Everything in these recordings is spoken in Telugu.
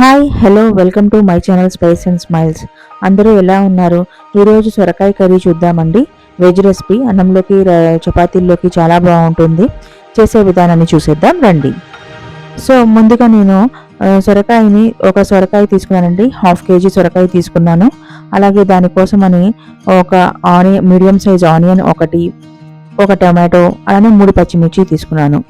Hi hello welcome to my channel spice and smiles. అందరూ ఎలా ఉన్నారు? ఈరోజు సొరకాయ కర్రీ చూద్దామండి. వెజ్ రెసిపీ అన్నంలోకి చపాతీల్లోకి చాలా బాగుంటుంది. చేసే విధానాన్ని చూసేద్దాం రండి. సో ముందుగా నేను ఒక సొరకాయ తీసుకున్నానండి. 1/2 kg సొరకాయ తీసుకున్నాను. అలాగే దానికోసమని ఒక మీడియం సైజ్ ఆనియన్ ఒక టమాటో, అలానే 3 పచ్చిమిర్చి తీసుకున్నాను.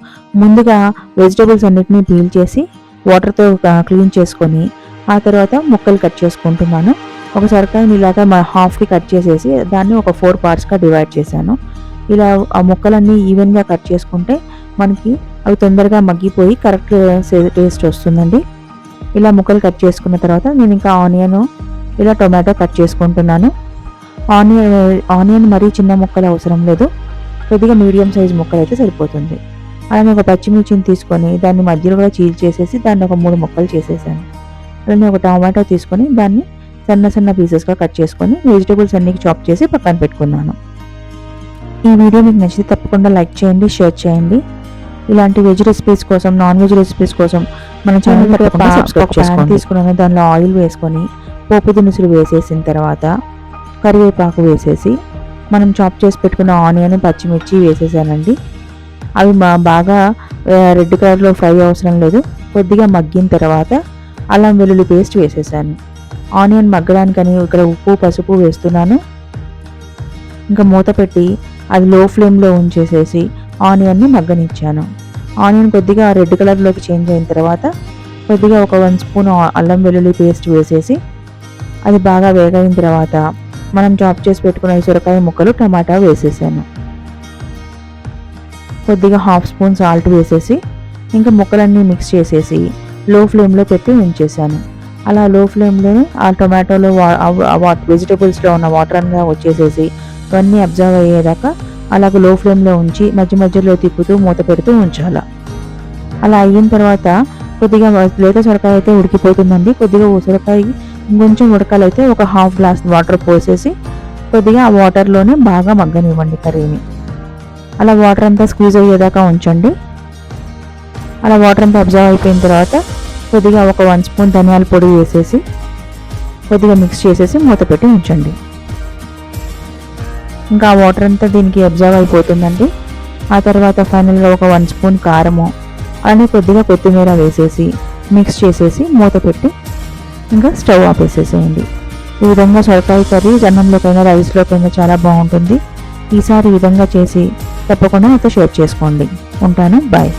ముందుగా వెజిటబుల్స్ అన్నిటినీ పీల్ చేసి వాటర్తో క్లీన్ చేసుకొని ఆ తర్వాత ముక్కలు కట్ చేసుకుంటున్నాను. ఒక సొరకాయని ఇలాగా హాఫ్కి కట్ చేసేసి దాన్ని ఒక 4 పార్ట్స్గా డివైడ్ చేశాను. ఇలా ఆ ముక్కలన్నీ ఈవెన్గా కట్ చేసుకుంటే మనకి అవి తొందరగా మగ్గిపోయి కరెక్ట్ టేస్ట్ వస్తుందండి. ఇలా ముక్కలు కట్ చేసుకున్న తర్వాత నేను ఇంకా ఇలా టొమాటో కట్ చేసుకుంటున్నాను. ఆనియన్ మరీ చిన్న ముక్కలు అవసరం లేదు, కొద్దిగా మీడియం సైజ్ ముక్కలు అయితే సరిపోతుంది. అలానే ఒక పచ్చిమిర్చిని తీసుకొని దాన్ని మధ్యలో కూడా చేసేసి దాన్ని ఒక 3 ముక్కలు చేసేసాను. అలానే ఒక టమాటో తీసుకొని దాన్ని సన్న పీసెస్గా కట్ చేసుకొని వెజిటబుల్స్ అన్ని చాప్ చేసి పక్కన పెట్టుకున్నాను. ఈ వీడియో మీకు నచ్చితే తప్పకుండా లైక్ చేయండి, షేర్ చేయండి. ఇలాంటి వెజ్ రెసిపీస్ కోసం, నాన్ వెజ్ రెసిపీస్ కోసం మన ఛానల్ సబ్స్క్రైబ్ చేసుకోండి. తీసుకున్నాను. దానిలో ఆయిల్ వేసుకొని పోపు దినుసులు వేసేసిన తర్వాత కరివేపాకు వేసేసి మనం చాప్ చేసి పెట్టుకున్న ఆనియన్, పచ్చిమిర్చి వేసేసానండి. అవి బాగా రెడ్ కలర్లో ఫ్రై అవసరం లేదు, కొద్దిగా మగ్గిన తర్వాత అల్లం వెల్లుల్లి పేస్ట్ వేసేసాను. ఆనియన్ మగ్గడానికని ఇక్కడ ఉప్పు, పసుపు వేస్తున్నాను. ఇంకా మూత పెట్టి అది లో ఫ్లేమ్లో ఉంచేసేసి ఆనియన్ని మగ్గనిచ్చాను. ఆనియన్ కొద్దిగా రెడ్ కలర్లోకి చేంజ్ అయిన తర్వాత కొద్దిగా ఒక 1 స్పూన్ అల్లం వెల్లుల్లి పేస్ట్ వేసేసి అది బాగా వేగైన తర్వాత మనం చాప్ చేసి పెట్టుకున్న సొరకాయ ముక్కలు, టమాటా వేసేసాను. కొద్దిగా 1/2 స్పూన్ సాల్ట్ వేసేసి ఇంకా ముక్కలన్నీ మిక్స్ చేసేసి లో ఫ్లేమ్లో పెట్టి ఉంచేసాను. అలా లో ఫ్లేమ్లోనే ఆ టొమాటోలో వెజిటబుల్స్లో ఉన్న వాటర్ అంతా వచ్చేసేసి ఇవన్నీ అబ్జర్వ్ అయ్యేదాకా అలాగ లో ఫ్లేమ్లో ఉంచి మధ్యలో తిప్పుతూ మూత పెడుతూ ఉంచాలి. అలా అయిన తర్వాత కొద్దిగా లేత సొరకాయ అయితే ఉడికిపోతుందండి. కొద్దిగా సొరకాయ ఇంకొంచెం ఉడకాలైతే ఒక 1/2 గ్లాస్ వాటర్ పోసేసి కొద్దిగా ఆ వాటర్లోనే బాగా మగ్గనివ్వండి కర్రీని. అలా వాటర్ అంతా స్క్వీజ్ అయ్యేదాకా ఉంచండి. అలా వాటర్ అంతా అబ్జర్వ్ అయిపోయిన తర్వాత కొద్దిగా ఒక 1 స్పూన్ ధనియాల పొడి వేసేసి కొద్దిగా మిక్స్ చేసేసి మూత పెట్టి ఉంచండి. ఇంకా ఆ వాటర్ అంతా దీనికి అబ్జర్వ్ అయిపోతుందండి. ఆ తర్వాత ఫైనల్గా ఒక 1 స్పూన్ కారము, అలానే కొద్దిగా కొత్తిమీర వేసేసి మిక్స్ చేసేసి మూత పెట్టి ఇంకా స్టవ్ ఆపేసేసేయండి. ఈ విధంగా సొరకాయ కర్రీ అన్నంలోకైనా రైస్లోకైనా చాలా బాగుంటుంది. ఈసారి ఈ విధంగా చేసి తప్పకుండా నాతో షేర్ చేసుకోండి. ఉంటాను, బాయ్.